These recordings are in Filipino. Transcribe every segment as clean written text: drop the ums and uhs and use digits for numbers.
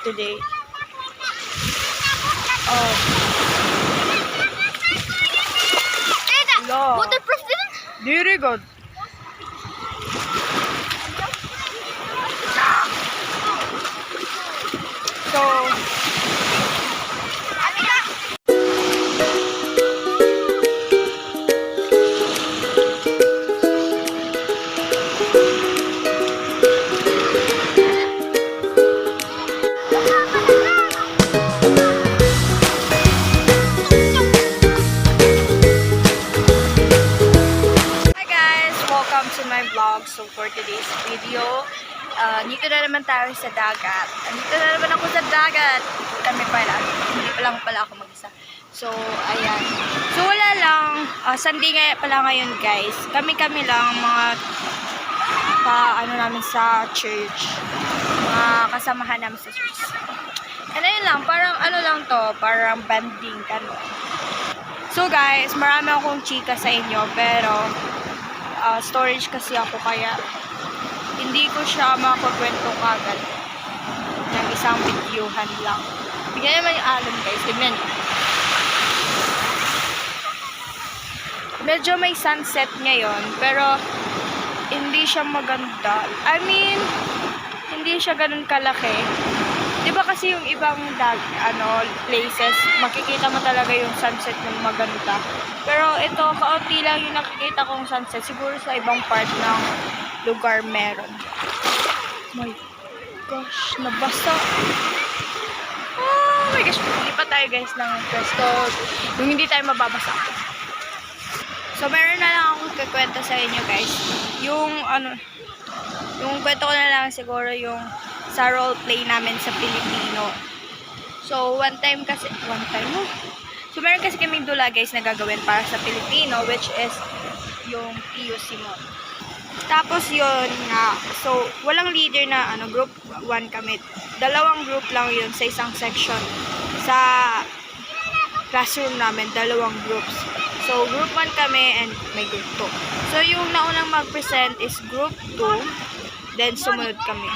today. Oh. No. Waterproof din? Very good. So, to my vlog. So for today's video, dito na naman tayo sa dagat. Dito na naman ako sa dagat. Kami pala. Hindi pa lang pala ako mag-isa. So, ayan. So, wala lang. Sunday nga pala ngayon, guys. Kami-kami lang mga ano namin sa church. Mga kasamahan namin sa church. And ayun lang. Parang ano lang to. Parang banding. So, guys, marami akong chika sa inyo. Pero, storage kasi ako kaya hindi ko siya makakwento kagad ng isang videohan lang. Tignan naman yung alon, guys. Tignan nyo. Medyo may sunset ngayon pero hindi siya maganda. I mean, hindi siya ganun kalaki. Diba kasi yung ibang places, makikita mo talaga yung sunset ng maganda. Pero ito, kaunti lang yung nakikita kong sunset. Siguro sa ibang part ng lugar meron. My gosh, nabasa. Oh my gosh, hindi pa tayo guys ng pwesto. Yung hindi tayo mababasa. So, meron na lang akong kikwento sa inyo guys. Yung kwento ko na lang siguro yung sa roleplay namin sa Pilipino. So, one time mo. So, meron kasi kaming dula guys na gagawin para sa Pilipino, which is yung PUC mo. Tapos yun nga, so, walang leader na group 1 kami. Dalawang group lang yun sa isang section. Sa classroom namin, dalawang groups. So, group 1 kami and may group 2. So, yung naunang mag-present is group 2, then sumunod kami.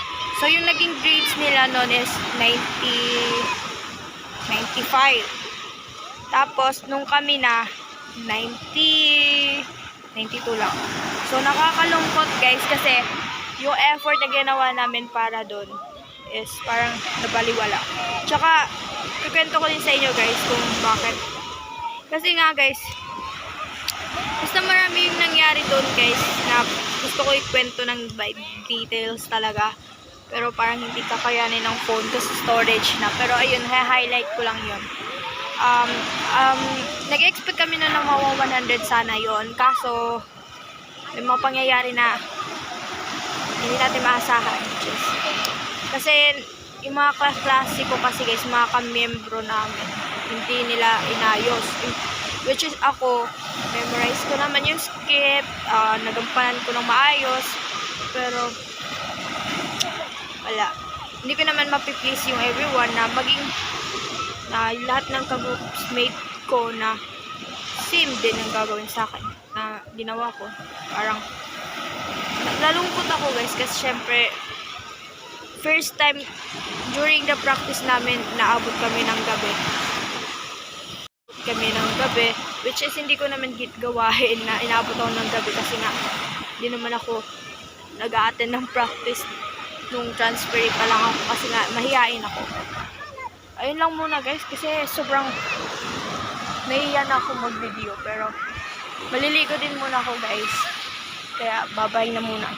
So, yung naging grades nila noon is 95. Tapos, nung kami na, 92 lang. So, nakakalungkot guys kasi yung effort na ginawa namin para doon is parang nabaliwala. Tsaka, kukwento ko din sa inyo guys kung bakit. Kasi nga guys, basta marami yung nangyari doon guys na gusto ko ikwento ng details talaga. Pero parang hindi kakayanin ng phone kasi storage na. Pero ayun, highlight ko lang yun. Nag-expect kami na ng mga 100 sana yon. Kaso, may mga pangyayari na hindi natin maasahan. Kasi, yung mga klase ko kasi guys, mga kamiyembro namin, hindi nila inayos. Which is ako, memorize ko naman yung script, nagampanan ko ng maayos. Pero, wala. Hindi ko naman mapiplease yung everyone na maging lahat ng ka-groupmate ko na same din ang gagawin sa akin na ginawa ko. Parang nalungkot ako guys kasi syempre first time during the practice namin naabot kami ng gabi. Which is hindi ko naman gawain na inaabot ako ng gabi kasi nga hindi naman ako nag-a-attend ng practice nung transfer pa lang ako kasi nga mahihain ako. Ayun lang muna guys kasi sobrang nahihiya na ako mag-video pero maliligo din muna ako guys. Kaya babay na muna.